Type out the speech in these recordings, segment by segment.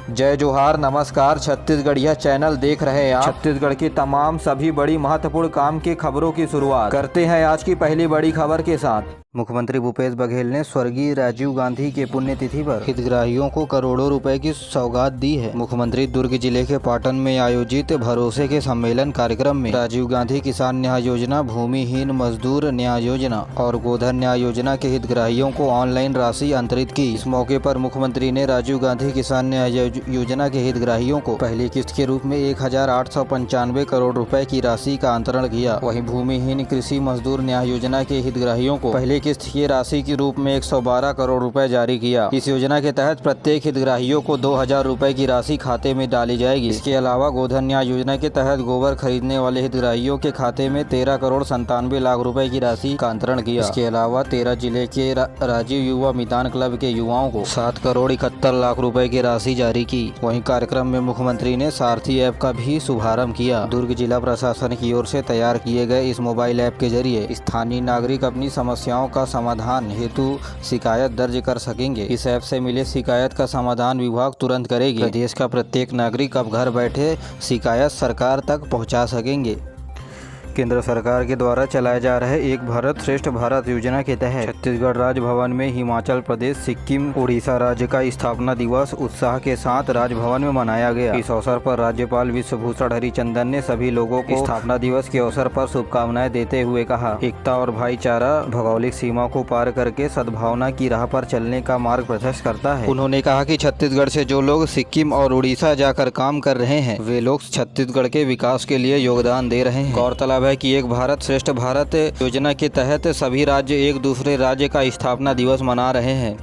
जय जोहार, नमस्कार। छत्तीसगढ़िया चैनल देख रहे हैं आप। छत्तीसगढ़ की तमाम सभी बड़ी महत्वपूर्ण काम की खबरों की शुरुआत करते हैं आज की पहली बड़ी खबर के साथ। मुख्यमंत्री भूपेश बघेल ने स्वर्गीय राजीव गांधी के पुण्यतिथि पर हितग्राहियों को करोड़ों रुपए की सौगात दी है। मुख्यमंत्री दुर्ग जिले के पाटन में आयोजित भरोसे के सम्मेलन कार्यक्रम में राजीव गांधी किसान न्याय योजना, भूमिहीन मजदूर न्याय योजना और गोधन न्याय योजना के हितग्राहियों को ऑनलाइन राशि अंतरित की। इस मौके पर मुख्यमंत्री ने राजीव गांधी किसान न्याय योजना के हितग्राहियों को पहली किस्त के रूप में 1895 करोड़ रुपए की राशि का अंतरण किया। वहीं भूमिहीन कृषि मजदूर न्याय योजना के हितग्राहियों को पहली किस्त की राशि के रूप में 112 करोड़ रुपए जारी किया। इस योजना के तहत प्रत्येक हितग्राहियों को 2000 रुपए की राशि खाते में डाली जाएगी। इसके अलावा गोधन न्याय योजना के तहत गोबर खरीदने वाले हितग्राहियों के खाते में 13 करोड़ 97 लाख रुपए की राशि का अंतरण किया। इसके अलावा 13 जिले के राजीव युवा मितान क्लब के युवाओं को 7 करोड़ 71 लाख रुपए की राशि जारी की। वहीं कार्यक्रम में मुख्यमंत्री ने सारथी ऐप का भी शुभारंभ किया। दुर्ग जिला प्रशासन की ओर से तैयार किए गए इस मोबाइल ऐप के जरिए स्थानीय नागरिक अपनी समस्याओं का समाधान हेतु शिकायत दर्ज कर सकेंगे। इस ऐप से मिले शिकायत का समाधान विभाग तुरंत करेगी। प्रदेश का प्रत्येक नागरिक अब घर बैठे शिकायत सरकार तक पहुंचा सकेंगे। केंद्र सरकार के द्वारा चलाए जा रहे एक भारत श्रेष्ठ भारत योजना के तहत छत्तीसगढ़ राजभवन में हिमाचल प्रदेश, सिक्किम, उड़ीसा राज्य का स्थापना दिवस उत्साह के साथ राजभवन में मनाया गया। इस अवसर पर राज्यपाल विश्वभूषण हरिचंदन ने सभी लोगों को स्थापना दिवस के अवसर पर शुभकामनाएं देते हुए कहा, एकता और भाईचारा भौगोलिक सीमा को पार करके सद्भावना की राह पर चलने का मार्ग प्रशस्त करता है। उन्होंने कहा कि छत्तीसगढ़ से जो लोग सिक्किम और उड़ीसा जाकर काम कर रहे हैं, वे लोग छत्तीसगढ़ के विकास के लिए योगदान दे रहे हैं। गौरतलब है कि एक भारत श्रेष्ठ भारत योजना के तहत सभी राज्य एक दूसरे राज्य का स्थापना दिवस मना रहे हैं।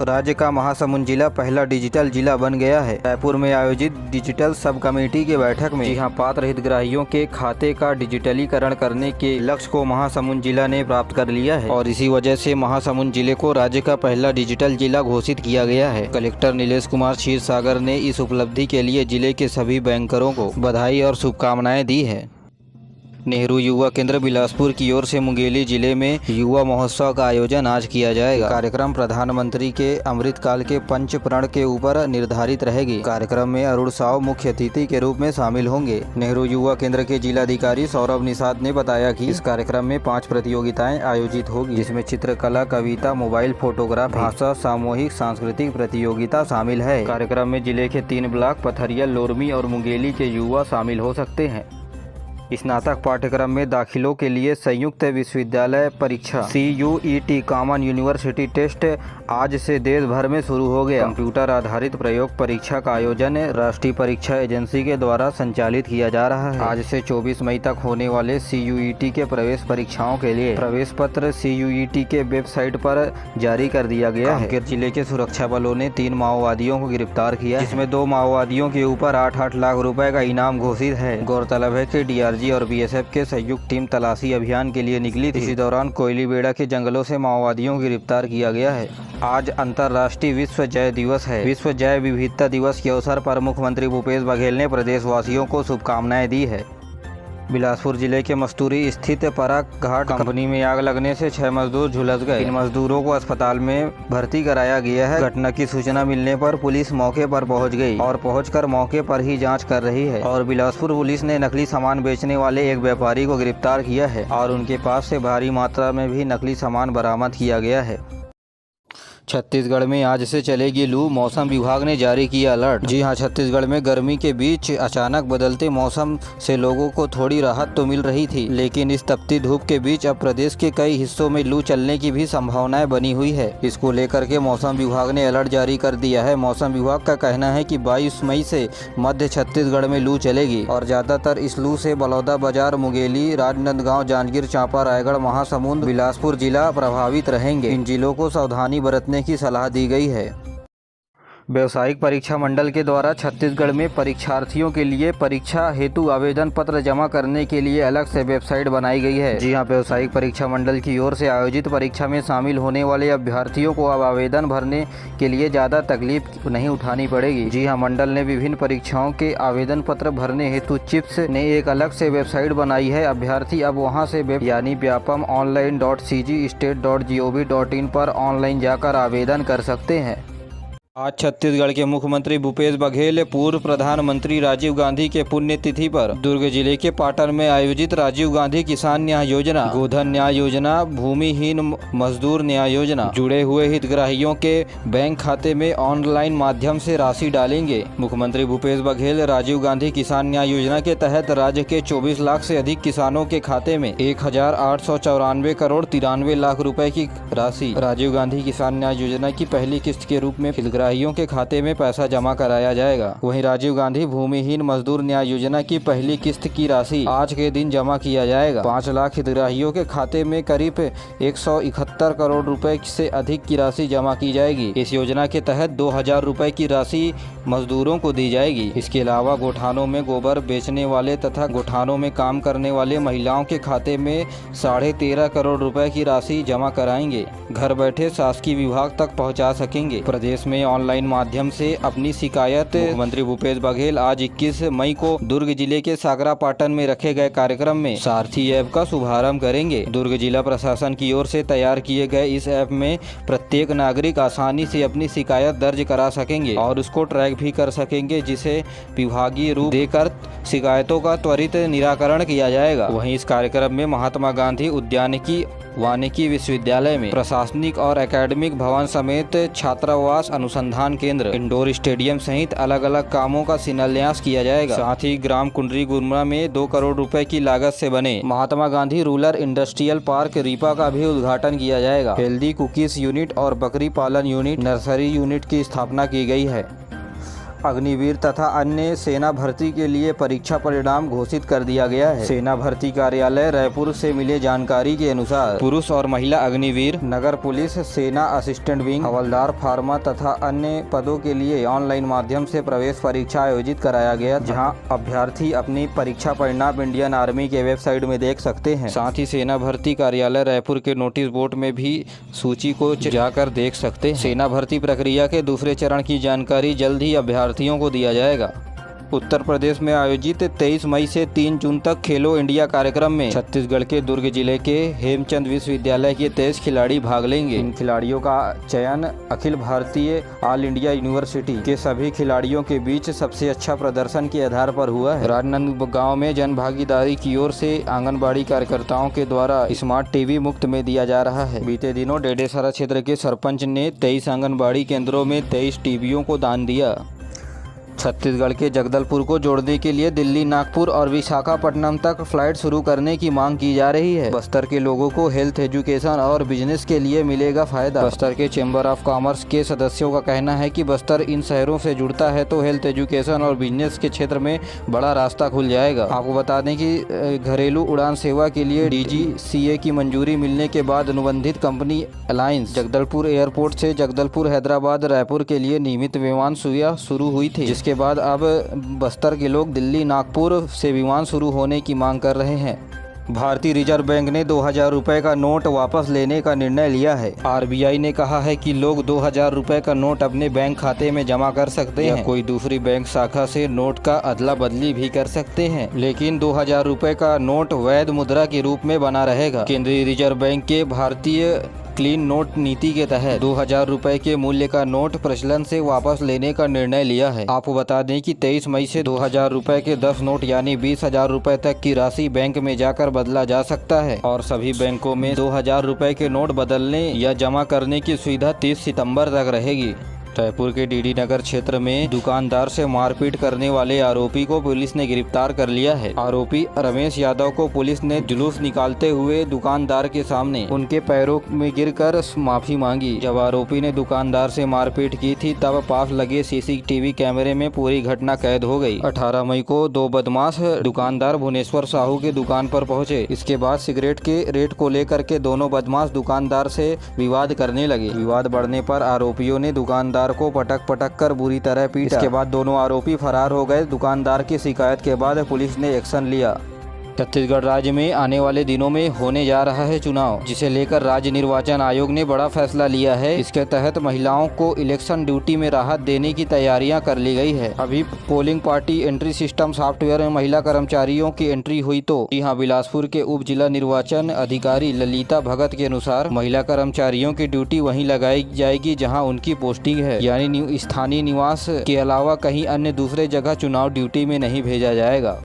राज्य का महासमुंद जिला पहला डिजिटल जिला बन गया है। रायपुर में आयोजित डिजिटल सब कमेटी की बैठक में जहां पात्र हितग्राहियों के खाते का डिजिटलीकरण करने के लक्ष्य को महासमुंद जिला ने प्राप्त कर लिया है और इसी वजह से महासमुंद जिले को राज्य का पहला डिजिटल जिला घोषित किया गया है। कलेक्टर नीलेश कुमार क्षीरसागर ने इस उपलब्धि के लिए जिले के सभी बैंकरों को बधाई और शुभकामनाएं दी है। नेहरू युवा केंद्र बिलासपुर की ओर से मुंगेली जिले में युवा महोत्सव का आयोजन आज किया जाएगा। कार्यक्रम प्रधानमंत्री के अमृतकाल के पंच प्रण के ऊपर निर्धारित रहेगी। कार्यक्रम में अरुण साव मुख्य अतिथि के रूप में शामिल होंगे। नेहरू युवा केंद्र के जिलाधिकारी सौरभ निषाद ने बताया कि इस कार्यक्रम में 5 प्रतियोगिताएं आयोजित होगी, जिसमें चित्रकला, कविता, मोबाइल फोटोग्राफ, भाषा, सामूहिक सांस्कृतिक प्रतियोगिता शामिल है। कार्यक्रम में जिले के 3 ब्लॉक पथरिया, लोरमी और मुंगेली के युवा शामिल हो सकते हैं। स्नातक पाठ्यक्रम में दाखिलों के लिए संयुक्त विश्वविद्यालय परीक्षा CUET कॉमन यूनिवर्सिटी टेस्ट आज से देश भर में शुरू हो गया। कंप्यूटर आधारित प्रयोग परीक्षा का आयोजन राष्ट्रीय परीक्षा एजेंसी के द्वारा संचालित किया जा रहा है। आज से 24 मई तक होने वाले CUET के प्रवेश परीक्षाओं के लिए प्रवेश पत्र CUET के वेबसाइट पर जारी कर दिया गया है। कांकेर जिले के सुरक्षा बलों ने 3 माओवादियों को गिरफ्तार किया, जिसमें 2 माओवादियों के ऊपर 8-8 लाख रुपए का इनाम घोषित है। गौरतलब है कि DRG और BSF के संयुक्त टीम तलाशी अभियान के लिए निकली थी। इसी दौरान कोयलीबेड़ा के जंगलों से माओवादियों को गिरफ्तार किया गया है। आज अंतर्राष्ट्रीय विश्व जैव दिवस है। विश्व जैव विविधता दिवस के अवसर पर मुख्यमंत्री भूपेश बघेल ने प्रदेशवासियों को शुभकामनाएं दी है। बिलासपुर जिले के मस्तूरी स्थित पराग घाट कंपनी में आग लगने से 6 मजदूर झुलस गए। इन मजदूरों को अस्पताल में भर्ती कराया गया है। घटना की सूचना मिलने पर पुलिस मौके पर पहुंच गई और पहुंचकर मौके पर ही जांच कर रही है। और बिलासपुर पुलिस ने नकली सामान बेचने वाले एक व्यापारी को गिरफ्तार किया है और उनके पास से भारी मात्रा में भी नकली सामान बरामद किया गया है। छत्तीसगढ़ में आज से चलेगी लू, मौसम विभाग ने जारी किया अलर्ट। जी हां, छत्तीसगढ़ में गर्मी के बीच अचानक बदलते मौसम से लोगों को थोड़ी राहत तो मिल रही थी, लेकिन इस तपती धूप के बीच अब प्रदेश के कई हिस्सों में लू चलने की भी संभावनाएं बनी हुई है। इसको लेकर के मौसम विभाग ने अलर्ट जारी कर दिया है। मौसम विभाग का कहना है कि 22 मई से मध्य छत्तीसगढ़ में लू चलेगी और ज्यादातर इस लू से बलौदाबाजार, मुंगेली, राजनांदगांव, जांजगीर चांपा, रायगढ़, महासमुंद, बिलासपुर जिला प्रभावित रहेंगे। इन जिलों को सावधानी बरतने की सलाह दी गई है। व्यावसायिक परीक्षा मंडल के द्वारा छत्तीसगढ़ में परीक्षार्थियों के लिए परीक्षा हेतु आवेदन पत्र जमा करने के लिए अलग से वेबसाइट बनाई गई है। जी हां, व्यावसायिक परीक्षा मंडल की ओर से आयोजित परीक्षा में शामिल होने वाले अभ्यर्थियों को अब आवेदन भरने के लिए ज़्यादा तकलीफ नहीं उठानी पड़ेगी। जी हां, मंडल ने विभिन्न परीक्षाओं के आवेदन पत्र भरने हेतु चिप्स ने एक अलग से वेबसाइट बनाई है। अभ्यर्थी अब वहां से वेब यानी व्यापम online.cgstate.gov.in पर ऑनलाइन जाकर आवेदन कर सकते हैं। आज छत्तीसगढ़ के मुख्यमंत्री भूपेश बघेल पूर्व प्रधानमंत्री राजीव गांधी के पुण्यतिथि पर दुर्ग जिले के पाटन में आयोजित राजीव गांधी किसान न्याय योजना, गोधन न्याय योजना, भूमिहीन मजदूर न्याय योजना जुड़े हुए हितग्राहियों के बैंक खाते में ऑनलाइन माध्यम से राशि डालेंगे। मुख्यमंत्री भूपेश बघेल राजीव गांधी किसान न्याय योजना के तहत राज्य के 24 लाख से अधिक किसानों के खाते में 1,894 करोड़ 93 लाख रुपए की राशि राजीव गांधी किसान न्याय योजना की पहली किस्त के रूप में हितग्राहियों के खाते में पैसा जमा कराया जाएगा। वहीं राजीव गांधी भूमिहीन मजदूर न्याय योजना की पहली किस्त की राशि आज के दिन जमा किया जाएगा। 5 लाख हितग्राहियों के खाते में करीब 171 करोड़ रुपए से अधिक की राशि जमा की जाएगी। इस योजना के तहत 2,000 रुपए की राशि मजदूरों को दी जाएगी। इसके अलावा गोठानों में गोबर बेचने वाले तथा गोठानों में काम करने वाले महिलाओं के खाते में 13.5 करोड़ रुपए की राशि जमा कराएंगे। घर बैठे शासकीय विभाग तक पहुंचा सकेंगे। प्रदेश में ऑनलाइन माध्यम से अपनी शिकायत मुख्यमंत्री भूपेश बघेल आज 21 मई को दुर्ग जिले के सागरा पाटन में रखे गए कार्यक्रम में सारथी ऐप का शुभारंभ करेंगे। दुर्ग जिला प्रशासन की ओर से तैयार किए गए इस ऐप में प्रत्येक नागरिक आसानी से अपनी शिकायत दर्ज करा सकेंगे और उसको ट्रैक भी कर सकेंगे, जिसे विभागीय रूप देकर शिकायतों का त्वरित निराकरण किया जाएगा। वहीं इस कार्यक्रम में महात्मा गांधी उद्यानिकी वानिकी विश्वविद्यालय में प्रशासनिक और एकेडमिक भवन समेत छात्रावास, अनुसंधान केंद्र, इंडोर स्टेडियम सहित अलग अलग कामों का शिलान्यास किया जाएगा। साथ ही ग्राम कुंडरी गुरमा में 2 करोड़ रुपए की लागत से बने Mahatma Gandhi rural industrial park RIPA का भी उद्घाटन किया जाएगा। हेल्दी कुकीज यूनिट और बकरी पालन यूनिट, नर्सरी यूनिट की स्थापना की गई है। अग्निवीर तथा अन्य सेना भर्ती के लिए परीक्षा परिणाम घोषित कर दिया गया है। सेना भर्ती कार्यालय रायपुर से मिले जानकारी के अनुसार पुरुष और महिला अग्निवीर, नगर पुलिस, सेना असिस्टेंट विंग, हवलदार, फार्मा तथा अन्य पदों के लिए ऑनलाइन माध्यम से प्रवेश परीक्षा आयोजित कराया गया, जहां अभ्यर्थी अपनी परीक्षा परिणाम इंडियन आर्मी के वेबसाइट में देख सकते हैं। साथ ही सेना भर्ती कार्यालय रायपुर के नोटिस बोर्ड में भी सूची को जाकर देख सकते हैं। सेना भर्ती प्रक्रिया के दूसरे चरण की जानकारी जल्द ही अभ्यर्थियों को दिया जाएगा। उत्तर प्रदेश में आयोजित 23 मई से 3 जून तक खेलो इंडिया कार्यक्रम में छत्तीसगढ़ के दुर्ग जिले के हेमचंद विश्वविद्यालय के 23 खिलाड़ी भाग लेंगे। इन खिलाड़ियों का चयन Akhil Bharatiya all India university के सभी खिलाड़ियों के बीच सबसे अच्छा प्रदर्शन के आधार पर हुआ है। राजनांदगांव में जन भागीदारी की ओर से आंगनबाड़ी कार्यकर्ताओं के द्वारा स्मार्ट टीवी मुफ्त में दिया जा रहा है। बीते दिनों डेडेसरा क्षेत्र के सरपंच ने 23 आंगनबाड़ी केंद्रों में 23 टीवियों को दान दिया। छत्तीसगढ़ के जगदलपुर को जोड़ने के लिए दिल्ली, नागपुर और विशाखापट्टनम तक फ्लाइट शुरू करने की मांग की जा रही है। बस्तर के लोगों को हेल्थ, एजुकेशन और बिजनेस के लिए मिलेगा फायदा। बस्तर के चैम्बर ऑफ कॉमर्स के सदस्यों का कहना है कि बस्तर इन शहरों से जुड़ता है तो हेल्थ, एजुकेशन और बिजनेस के क्षेत्र में बड़ा रास्ता खुल जाएगा। आपको बता दें कि घरेलू उड़ान सेवा के लिए DGCA की मंजूरी मिलने के बाद अनुबंधित कंपनी अलायंस जगदलपुर एयरपोर्ट से जगदलपुर, हैदराबाद, रायपुर के लिए नियमित विमान सेवा शुरू हुई थी, जिसके बाद अब बस्तर के लोग दिल्ली, नागपुर से विमान शुरू होने की मांग कर रहे हैं। भारतीय रिजर्व बैंक ने 2,000 रुपए का नोट वापस लेने का निर्णय लिया है। RBI ने कहा है कि लोग 2,000 रुपए का नोट अपने बैंक खाते में जमा कर सकते हैं। कोई दूसरी बैंक शाखा से नोट का अदला बदली भी कर सकते हैं, लेकिन 2,000 रुपए का नोट वैध मुद्रा के रूप में बना रहेगा। केंद्रीय रिजर्व बैंक के भारतीय क्लीन नोट नीति के तहत 2,000 रुपए के मूल्य का नोट प्रचलन से वापस लेने का निर्णय लिया है। आपको बता दें कि 23 मई से 2,000 रुपए के 10 नोट यानी 20,000 रुपए तक की राशि बैंक में जाकर बदला जा सकता है और सभी बैंकों में 2,000 रुपए के नोट बदलने या जमा करने की सुविधा 30 सितंबर तक रहेगी। रायपुर के DD नगर क्षेत्र में दुकानदार से मारपीट करने वाले आरोपी को पुलिस ने गिरफ्तार कर लिया है। आरोपी रमेश यादव को पुलिस ने जुलूस निकालते हुए दुकानदार के सामने उनके पैरों में गिरकर माफी मांगी। जब आरोपी ने दुकानदार से मारपीट की थी तब पास लगे CCTV कैमरे में पूरी घटना कैद हो गई। 18 मई को 2 बदमाश दुकानदार भुवनेश्वर साहू के दुकान पर पहुंचे। इसके बाद सिगरेट के रेट को लेकर के दोनों बदमाश दुकानदार से विवाद करने लगे। विवाद बढ़ने पर आरोपियों ने दुकानदार को पटक कर बुरी तरह पीटा। इसके बाद दोनों आरोपी फरार हो गए। दुकानदार की शिकायत के बाद पुलिस ने एक्शन लिया। छत्तीसगढ़ राज्य में आने वाले दिनों में होने जा रहा है चुनाव, जिसे लेकर राज्य निर्वाचन आयोग ने बड़ा फैसला लिया है। इसके तहत महिलाओं को इलेक्शन ड्यूटी में राहत देने की तैयारियां कर ली गई है। अभी polling party entry system software में महिला कर्मचारियों की एंट्री हुई तो यहाँ बिलासपुर के उप जिला निर्वाचन अधिकारी ललिता भगत के अनुसार महिला कर्मचारियों की ड्यूटी वहीं लगाई जाएगी जहाँ उनकी पोस्टिंग है, यानी स्थानीय निवास के अलावा कहीं अन्य दूसरे जगह चुनाव ड्यूटी में नहीं भेजा जाएगा।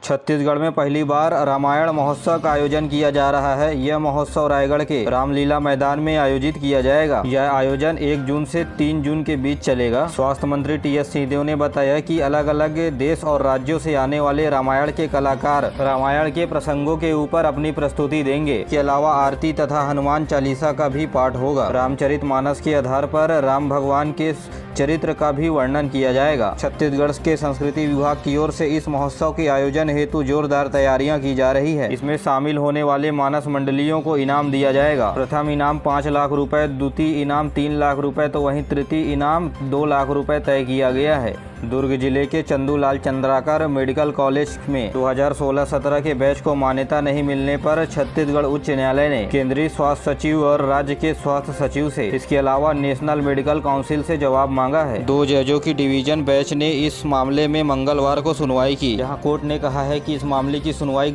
छत्तीसगढ़ में पहली बार रामायण महोत्सव का आयोजन किया जा रहा है। यह महोत्सव रायगढ़ के रामलीला मैदान में आयोजित किया जाएगा। यह आयोजन 1 जून से 3 जून के बीच चलेगा। स्वास्थ्य मंत्री टी.एस. सिंहदेव ने बताया कि अलग अलग देश और राज्यों से आने वाले रामायण के कलाकार रामायण के प्रसंगों के ऊपर अपनी प्रस्तुति देंगे। इसके अलावा आरती तथा हनुमान चालीसा का भी पाठ होगा। रामचरितमानस के आधार पर राम भगवान के चरित्र का भी वर्णन किया जाएगा। छत्तीसगढ़ के संस्कृति विभाग की ओर से इस महोत्सव के आयोजन हेतु जोरदार तैयारियां की जा रही है। इसमें शामिल होने वाले मानस मंडलियों को इनाम दिया जाएगा। प्रथम इनाम 5 लाख रुपए, द्वितीय इनाम 3 लाख रुपए तो वहीं तृतीय इनाम 2 लाख रुपए तय किया गया है। दुर्ग जिले के चंदूलाल चंद्राकर मेडिकल कॉलेज में 2016-17 के बैच को मान्यता नहीं मिलने पर छत्तीसगढ़ उच्च न्यायालय ने केंद्रीय स्वास्थ्य सचिव और राज्य के स्वास्थ्य सचिव से, इसके अलावा नेशनल मेडिकल काउंसिल से जवाब मांगा है। 2 जजों की डिवीजन बेंच ने इस मामले में मंगलवार को सुनवाई की। यहाँ कोर्ट ने कहा है कि इस मामले की सुनवाई